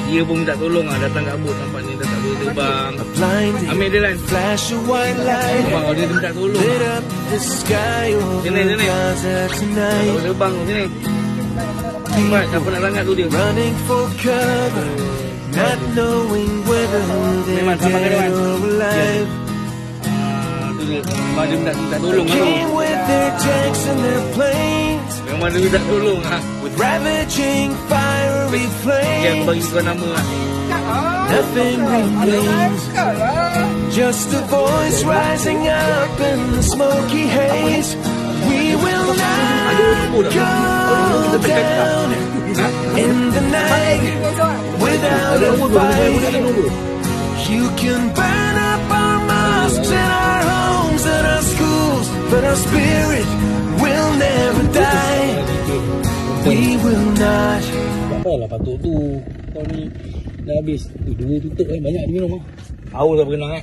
Dia pun minta tolong lah, datang kat bot nampak ni dah tak boleh terbang. Ambil dia Lan. Nampak dia minta tolong lah. Sini. Tak boleh terbang tu sini. Cepat, siapa nak sangat tu dia. Memang sama kan Wan? Tu dia, memang dia minta tolong lah tu. Memang dia minta tolong lah. Yang bagi kau nama lah. Nothing remains, just a voice rising up in the smoky haze. We will not go down in the night without a fight. You can burn up our mosques and our homes and our schools, but our spirit will never die. We will not. Apalah patut tu. Kau ni dah habis. Dua tutup banyak dia minum. Haus dah berkenang